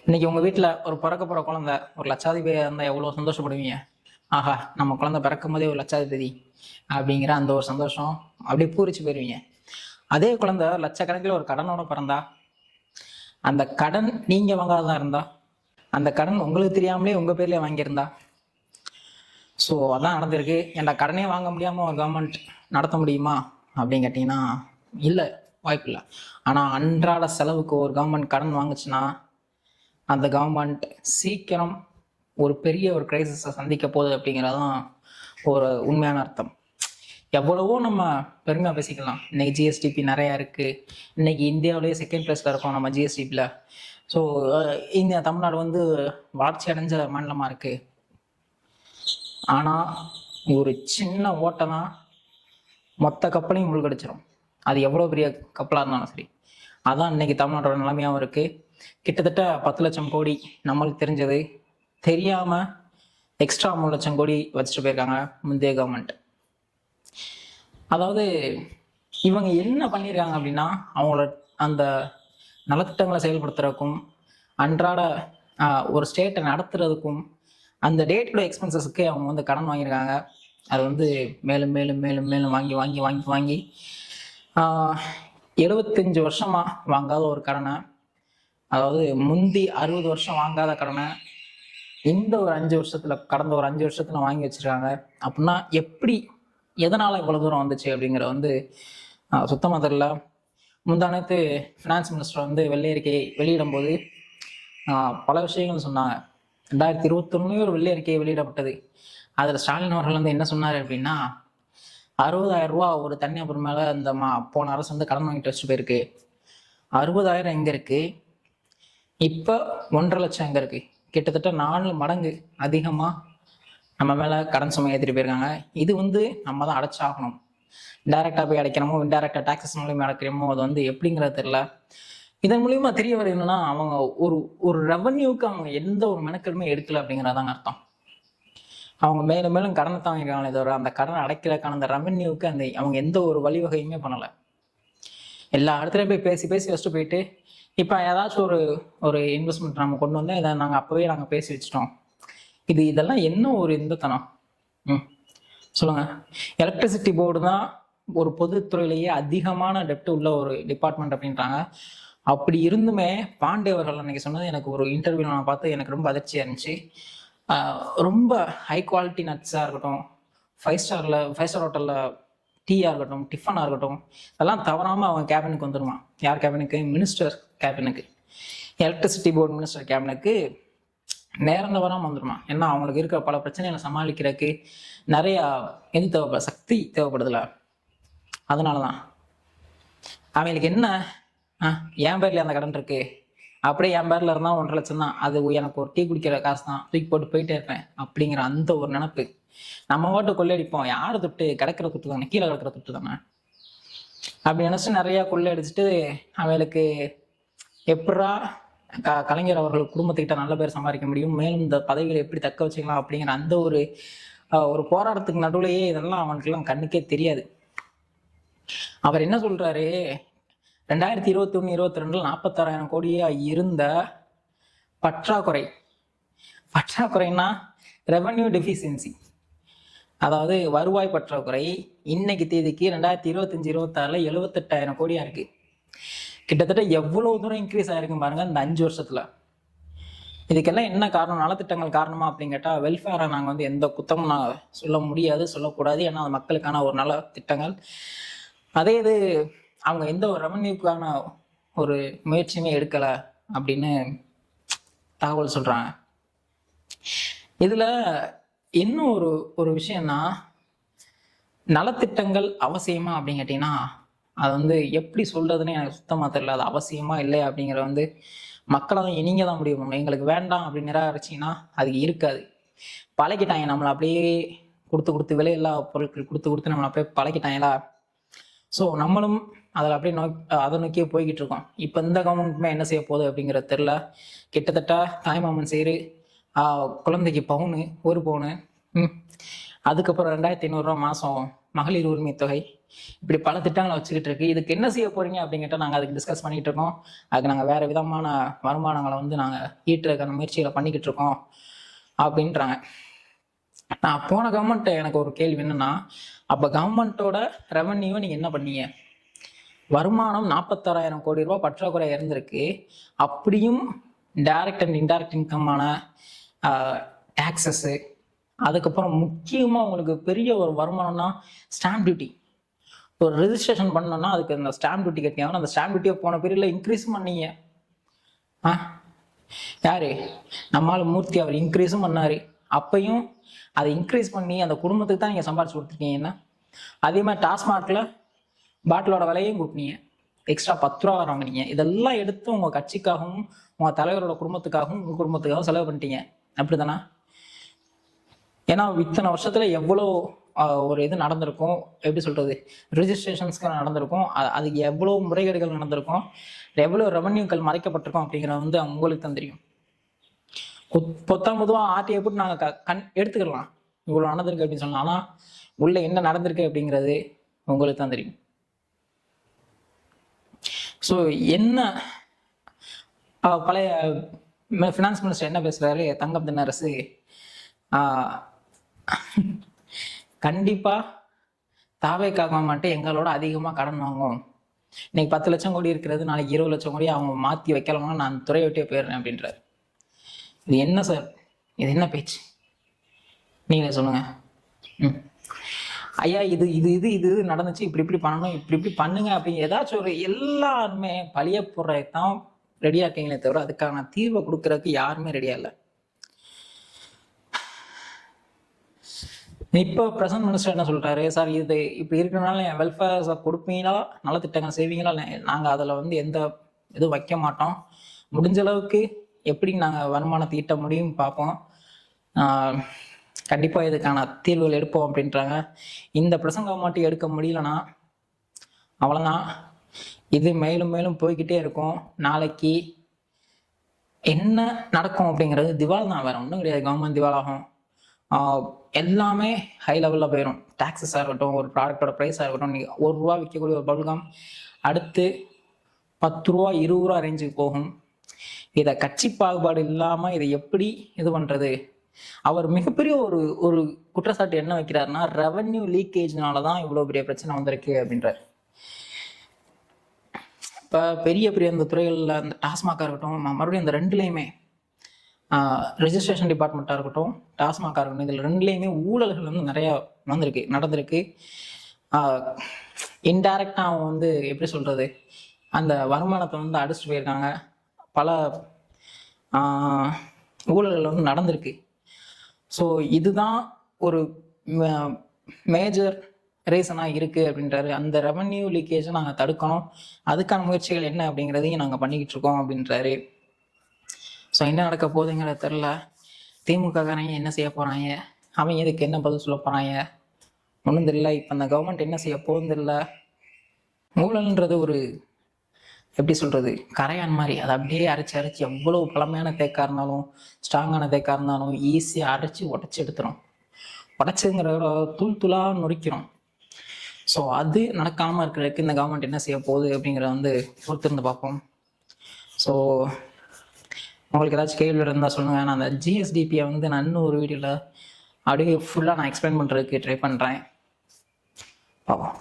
இன்னைக்கு உங்க வீட்டுல ஒரு பிறக்க போற குழந்தை ஒரு லட்சாதிபதியா இருந்தா எவ்வளவு சந்தோஷப்படுவீங்க. ஆஹா, நம்ம குழந்தை பிறக்கும் போதே ஒரு லட்சாதிபதி அப்படிங்கிற அந்த ஒரு சந்தோஷம் அப்படியே பூரிச்சு போயிருவீங்க. அதே குழந்தை லட்சக்கணக்கில் ஒரு கடனோட பிறந்தா, அந்த கடன் நீங்க வாங்காததா இருந்தா, அந்த கடன் உங்களுக்கு தெரியாமலே உங்க பேர்லயே வாங்கியிருந்தா, ஸோ அதான் நடந்திருக்கு. ஏன்டா கடனே வாங்க முடியாம ஒரு கவர்மெண்ட் நடத்த முடியுமா அப்படின்னு கேட்டீங்கன்னா, இல்லை, வாய்ப்பு இல்லை. ஆனா அன்றாட செலவுக்கு ஒரு கவர்மெண்ட் கடன் வாங்குச்சுன்னா, அந்த கவர்மெண்ட் சீக்கிரம் ஒரு பெரிய ஒரு கிரைசிஸை சந்திக்க போகுது அப்படிங்கிறதான் ஒரு உண்மையான அர்த்தம். எவ்வளவோ நம்ம பெருமையாக பேசிக்கலாம். இன்னைக்கு ஜிஎஸ்டிபி நிறையா இருக்குது. இன்னைக்கு இந்தியாவிலேயே செகண்ட் பிளேஸில் இருக்கோம் நம்ம ஜிஎஸ்டிபியில். ஸோ இந்தியா தமிழ்நாடு வந்து வளர்ச்சி அடைஞ்ச மாநிலமாக இருக்குது. ஆனால் ஒரு சின்ன ஓட்டை தான் மொத்த கப்பலையும் முழுகடிச்சிடும். அது எவ்வளோ பெரிய கப்பலாக இருந்தாலும் சரி. அதான் இன்னைக்கு தமிழ்நாட்டோட நிலைமையாகவும் இருக்குது. கிட்டத்தட்ட 10 லட்சம் கோடி நம்மளுக்கு தெரிஞ்சது தெரியாமல் எக்ஸ்ட்ரா 3 லட்சம் கோடி வச்சுட்டு போயிருக்காங்க முந்தைய கவர்மெண்ட். அதாவது இவங்க என்ன பண்ணியிருக்காங்க அப்படின்னா, அவங்களோட அந்த நலத்திட்டங்களை செயல்படுத்துறதுக்கும் அன்றாட ஒரு ஸ்டேட்டை நடத்துறதுக்கும் அந்த டே டு டே எக்ஸ்பென்சஸ்க்கு அவங்க வந்து கடன் வாங்கியிருக்காங்க. அது வந்து மேலும் மேலும் மேலும் மேலும் வாங்கி வாங்கி வாங்கி வாங்கி 75 வருஷமா வாங்காத ஒரு கடனை, அதாவது முந்தி 60 வருஷம் வாங்காத கடனை இந்த ஒரு 5 வருஷத்துல, கடந்த ஒரு 5 வருஷத்துல வாங்கி வச்சிருக்காங்க. அப்படின்னா எப்படி, எதனால இவ்வளவு தூரம் வந்துச்சு அப்படிங்கிற வந்து சுத்தமாக தெரியல. முந்தானத்து ஃபினான்ஸ் மினிஸ்டர் வந்து வெள்ளை அறிக்கையை வெளியிடும் போது பல விஷயங்கள் சொன்னாங்க. 2021 ஒரு வெள்ளை அறிக்கை வெளியிடப்பட்டது. அதில் ஸ்டாலின் அவர்கள் வந்து என்ன சொன்னார் அப்படின்னா, 60,000 ரூபா ஒரு தனிநபர் மேலே இந்த போன அரசு வந்து கடன் வாங்கிட்டு வச்சுட்டு போயிருக்கு. 60,000 எங்கே இருக்கு, இப்போ 1.5 லட்சம் எங்கே இருக்கு? கிட்டத்தட்ட 4 மடங்கு அதிகமாக நம்ம மேலே கடன் சுமை ஏற்றிட்டு போயிருக்காங்க. இது வந்து நம்ம தான் அடைச்சாகணும். டைரக்டாக போய் அடைக்கிறோமோ, இன்டைரக்டாக டாக்ஸஸ் மூலியமாக அடைக்கிறோமோ, அது வந்து எப்படிங்கிறது தெரியல. இதன் மூலியமா தெரிய வருது என்னன்னா, அவங்க ஒரு ரெவன்யூக்கு அவங்க எந்த ஒரு மெனக்கெடுமே எடுக்கல அப்படிங்கிறதாங்க அர்த்தம். அவங்க மேலும் மேலும் கடனை தான் வாங்கிருக்காங்களே தவிர அந்த கடனை அடைக்கிறதுக்கான அந்த ரெவன்யூக்கு அவங்க எந்த ஒரு வழிவகையுமே பண்ணலை. எல்லா இடத்துலையும் போய் பேசி பேசி வச்சுட்டு போயிட்டு, இப்போ ஏதாச்சும் ஒரு இன்வெஸ்ட்மெண்ட் நம்ம கொண்டு வந்தால் இதை நாங்கள் பேசி வச்சுட்டோம். இதெல்லாம் என்ன ஒரு இந்தத்தனம் சொல்லுங்க. எலக்ட்ரிசிட்டி போர்டு தான் ஒரு பொதுத்துறையிலேயே அதிகமான டெப்ட் உள்ள ஒரு டிபார்ட்மெண்ட் அப்படின்றாங்க. அப்படி இருந்துமே பாண்டே அவர்கள் அன்னைக்கு சொன்னது எனக்கு ஒரு இன்டர்வியூ நான் பார்த்து எனக்கு ரொம்ப அதிர்ச்சியாக இருந்துச்சு. ரொம்ப ஹை குவாலிட்டி நட்ஸாக இருக்கட்டும், 5 ஸ்டார் ஹோட்டலில் டீயாக இருக்கட்டும், டிஃபனாக இருக்கட்டும், அதெல்லாம் தவறாமல் அவன் கேபினுக்கு வந்துடுவான். யார் கேபினுக்கு? மினிஸ்டர் கேபினுக்கு, எலக்ட்ரிசிட்டி போர்டு மினிஸ்டர் கேபினுக்கு நேரம் தவறாமல் வந்துடுவான். ஏன்னா அவங்களுக்கு இருக்கிற பல பிரச்சனைகளை சமாளிக்கிறதுக்கு நிறையா சக்தி தேவைப்படுதுல. அதனால தான் அவங்களுக்கு என்ன, என் பேர்ல அந்த கடன் இருக்கு, அப்படியே என் பேர்ல இருந்தால் 1.5 லட்சம் தான், அது எனக்கு ஒரு டீ குடிக்கிற காசு தான், தூக்கி போட்டு போயிட்டே இருப்பேன் அப்படிங்கிற அந்த ஒரு நினப்பு. நம்ம பாட்டு கொள்ளையடிப்போம், யாரு தொட்டு கிடக்கிற தொட்டு தானே, கீழே கிடக்கிற தொட்டு தானே அப்படி நினைச்சு நிறைய கொள்ளையடிச்சுட்டு அவங்களுக்கு எப்படா கலைஞர் அவர்கள் குடும்பத்துக்கிட்ட நல்ல பேர் சம்பாதிக்க முடியும், மேலும் இந்த பதவிகளை எப்படி தக்க வச்சுக்கலாம் அப்படிங்கிற அந்த ஒரு போராட்டத்துக்கு நடுவுலையே இதெல்லாம் அவனுக்கெல்லாம் கண்ணுக்கே தெரியாது. அவர் என்ன சொல்றாரு, 2021-22 46,000 கோடியா இருந்த பற்றாக்குறைன்னா ரெவன்யூ டெஃபிஷியன்சி, அதாவது வருவாய் பற்றாக்குறை இன்னைக்கு தேதிக்கு 2025-26 78,000 கோடியா இருக்கு. கிட்டத்தட்ட எவ்வளவு தூரம் இன்க்ரீஸ் ஆயிருக்கு பாருங்க இந்த 5 வருஷத்துல. இதுக்கெல்லாம் என்ன காரணம்? நலத்திட்டங்கள் காரணமா அப்படின்னு கேட்டா, வெல்ஃபேரை நாங்கள் வந்து எந்த குத்தமும் நான் சொல்ல முடியாது, சொல்லக்கூடாது. ஏன்னா அது மக்களுக்கான ஒரு நல திட்டங்கள். அதே இது அவங்க எந்த ஒரு ரெவன்யூக்கான ஒரு முயற்சியுமே எடுக்கல அப்படின்னு தகவல் சொல்றாங்க. இதுல இன்னும் ஒரு விஷயம்னா, நலத்திட்டங்கள் அவசியமா அப்படின்னு கேட்டீங்கன்னா, அது வந்து எப்படி சொல்றதுன்னு எனக்கு சுத்தமா தெரியல. அது அவசியமா இல்லையா அப்படிங்கிற வந்து மக்களை தான் நீங்க தான் முடிவு பண்ணணும். எங்களுக்கு வேண்டாம் அப்படின்னு நிராகரிச்சிங்கன்னா அதுக்கு இருக்காது. பழகிட்டாங்க நம்மளை அப்படியே கொடுத்து விலையில்லா பொருட்கள் கொடுத்து நம்மளை அப்படியே பழகிட்டாங்களா. ஸோ நம்மளும் அதில் அப்படியே அதை நோக்கியே போய்கிட்டு இருக்கோம். இப்போ இந்த கவர்மெண்ட்டுமே என்ன செய்ய போகுது அப்படிங்கிறது தெரில. கிட்டத்தட்ட தாய்மாமன் சேரு, குழந்தைக்கு பவுனு, 1 பவுனு, அதுக்கப்புறம் 2,500 ரூபா மாதம் மகளிர் உரிமை தொகை, இப்படி பல திட்டங்களை வச்சுக்கிட்டு இருக்கு. இதுக்கு என்ன செய்ய போறீங்க அப்படிங்கிட்ட நாங்கள் அதுக்கு டிஸ்கஸ் பண்ணிட்டு இருக்கோம். அதுக்கு நாங்கள் வேற விதமான வருமானங்களை வந்து நாங்கள் ஈட்டுறதுக்கான முயற்சிகளை பண்ணிக்கிட்டு இருக்கோம் அப்படின்றாங்க. நான் போன கவர்மெண்ட் எனக்கு ஒரு கேள்வி என்னன்னா, அப்போ கவர்மெண்ட்டோட ரெவன்யூவை நீங்கள் என்ன பண்ணீங்க? வருமானம் 46,000 கோடி ரூபாய் பற்றாக்குறை இருந்திருக்கு. அப்படியும் டைரக்ட் அண்ட் இன்டைரக்ட் இன்கம்மான டாக்ஸஸ்ஸு, அதுக்கப்புறம் முக்கியமாக உங்களுக்கு பெரிய ஒரு வருமானம்னா ஸ்டாம்ப் டியூட்டி. ஒரு ரெஜிஸ்ட்ரேஷன் பண்ணோன்னா அதுக்கு அந்த ஸ்டாம்ப் டியூட்டி கட்டியாகணும். அந்த ஸ்டாம்ப் டியூட்டியை போன பீரியடில் இன்க்ரீஸ் பண்ணீங்க. யாரு? நம்மால் மூர்த்தி அவர் இன்க்ரீஸும் பண்ணார். அப்பையும் அதை இன்க்ரீஸ் பண்ணி அந்த குடும்பத்துக்கு தான் நீங்கள் சம்பாரிச்சு கொடுத்துருக்கீங்கன்னா, அதே மாதிரி டாஸ்மார்க்கில் பாட்டிலோட விலையும் கூட்டினீங்க, எக்ஸ்ட்ரா 10 ரூபா வாங்கினீங்க. இதெல்லாம் எடுத்து உங்கள் கட்சிக்காகவும் உங்கள் தலைவரோட குடும்பத்துக்காகவும் உங்கள் குடும்பத்துக்காகவும் செலவு பண்ணிட்டீங்க. அப்படி தானே? ஏன்னா இத்தனை வருஷத்துல எவ்வளோ ஒரு இது நடந்திருக்கும், எப்படி சொல்றது, ரிஜிஸ்ட்ரேஷன்ஸ்க்கு நடந்திருக்கும், அதுக்கு எவ்வளோ முறைகேடுகள் நடந்திருக்கும், எவ்வளோ ரெவன்யூக்கள் மறைக்கப்பட்டிருக்கும் அப்படிங்கிறது வந்து உங்களுக்கு தான் தெரியும். பொதுவாக ஆர்டிஐ போட்டு நாங்கள் எடுத்துக்கலாம் இவ்வளோ நடந்திருக்கு அப்படின்னு சொல்லலாம். ஆனால் உள்ள என்ன நடந்திருக்கு அப்படிங்கிறது உங்களுக்கு தான் தெரியும். ஸோ என்ன பழைய ஃபினான்ஸ் மினிஸ்டர் என்ன பேசுறாரு, தங்கம் தென்னரசு, கண்டிப்பா தாவேக்காக மட்டும் எங்களோட அதிகமா கடன் வாங்கும். இன்னைக்கு 10 லட்சம் கோடி இருக்கிறது, நாளைக்கு 20 லட்சம் கோடி அவங்க மாத்தி வைக்கலாமா, நான் துறை விட்டே போயிடுறேன் அப்படின்றாரு. இது என்ன சார்? இது என்ன பேச்சு? நீங்களே சொல்லுங்க. ஐயா இது இது இது இது நடந்துச்சு, இப்படி இப்படி பண்ணணும், இப்படி இப்படி பண்ணுங்க அப்படின்னு ஏதாச்சும் ஒரு, எல்லாருமே பழிய போடுறதுதான் ரெடியா இருக்கீங்களே தவிர அதுக்கான தீர்வை கொடுக்கறதுக்கு யாருமே ரெடியா இல்லை. இப்போ பிரசன்ட் மினிஸ்டர் என்ன சொல்றாரு, சார் இது இப்படி இருக்கிறனால என் வெல்ஃபேர் கொடுப்பீங்களா, நல்ல திட்டங்கள் செய்வீங்களா, நாங்கள் அதில் வந்து எந்த இதுவும் வைக்க மாட்டோம், முடிஞ்ச அளவுக்கு எப்படி நாங்கள் வருமானத்தை ஈட்ட முடியும் பார்ப்போம், கண்டிப்பாக இதுக்கான தீர்வுகள் எடுப்போம் அப்படின்றாங்க. இந்த பிரசங்கம் மட்டும் எடுக்க முடியலன்னா அவ்வளோதான், இது மேலும் மேலும் போய்கிட்டே இருக்கும். நாளைக்கு என்ன நடக்கும் அப்படிங்கிறது திவால் தான், வேற ஒன்றும் கிடையாது. கவர்மெண்ட் திவாலாகும், எல்லாமே ஹை லெவலில் போயிடும். டாக்ஸஸாக இருக்கட்டும், ஒரு ப்ராடக்டோட ப்ரைஸாக இருக்கட்டும், நீங்கள் ₹1 விற்கக்கூடிய ஒரு பல்கம் அடுத்து 10 ரூபா 20 ரூபா ரேஞ்சுக்கு போகும். இதை கட்சி பாகுபாடு இல்லாமல் இதை எப்படி இது பண்ணுறது? அவர் மிகப்பெரிய ஒரு ஒரு குற்றச்சாட்டு என்ன வைக்கிறாருன்னா, ரெவன்யூ லீக்கேஜ்னால தான் இவ்வளோ பெரிய பிரச்சனை வந்திருக்கு அப்படின்றார். இப்போ பெரிய பெரிய அந்த துறைகளில் அந்த டாஸ்மாகாக இருக்கட்டும், மறுபடியும் அந்த ரெண்டுலேயுமே ரெஜிஸ்ட்ரேஷன் டிபார்ட்மெண்ட்டாக இருக்கட்டும், டாஸ்மாகாக இருக்கட்டும், இதில் ரெண்டுலேயுமே ஊழல்கள் வந்து நிறையா நடந்திருக்கு. இன்டைரக்டாக அவங்க வந்து எப்படி சொல்கிறது, அந்த வருமானத்தை வந்து அடிச்சுட்டு போயிருக்காங்க. பல ஊழல்கள் வந்து நடந்திருக்கு. ஸோ இதுதான் ஒரு மேஜர் ரீசனாக இருக்குது அப்படின்றாரு. அந்த ரெவன்யூ லீக்கேஜை நாங்கள் தடுக்கணும், அதுக்கான முயற்சிகள் என்ன அப்படிங்கிறதையும் நாங்கள் பண்ணிக்கிட்டு இருக்கோம் அப்படின்றாரு. ஸோ என்ன நடக்க போகுதுங்கிறது தெரில. திமுககாரங்க என்ன செய்ய போகிறாங்க, அவங்க இதுக்கு என்ன பதில் சொல்ல போகிறாங்க ஒன்றும் தெரியல. இப்போ அந்த கவர்மெண்ட் என்ன செய்ய போகுதுன்னு தெரியல. ஊழல்ன்றது ஒரு எப்படி சொல்கிறது, கரையான் மாதிரி, அதை அப்படியே அரைச்சி எவ்வளோ பழமையான தேக்காக இருந்தாலும் ஸ்ட்ராங்கான தேக்காக இருந்தாலும் ஈஸியாக அரைச்சி உடச்சி எடுத்துரும். உடச்சுங்கிற தூளாக நொறிக்கிறோம். ஸோ அது நடக்காமல் இருக்கிறதுக்கு இந்த கவர்மெண்ட் என்ன செய்ய போகுது அப்படிங்கிறத வந்து பொறுத்திருந்து பார்ப்போம். ஸோ உங்களுக்கு ஏதாச்சும் கேள்வி இருந்தால் சொல்லுங்கள். நான் அந்த ஜிஎஸ்டிபியை வந்து நான் இன்னும் ஒரு வீடியோவில் அப்படியே ஃபுல்லாக நான் எக்ஸ்பிளைன் பண்ணுறதுக்கு ட்ரை பண்ணுறேன். பார்ப்போம்.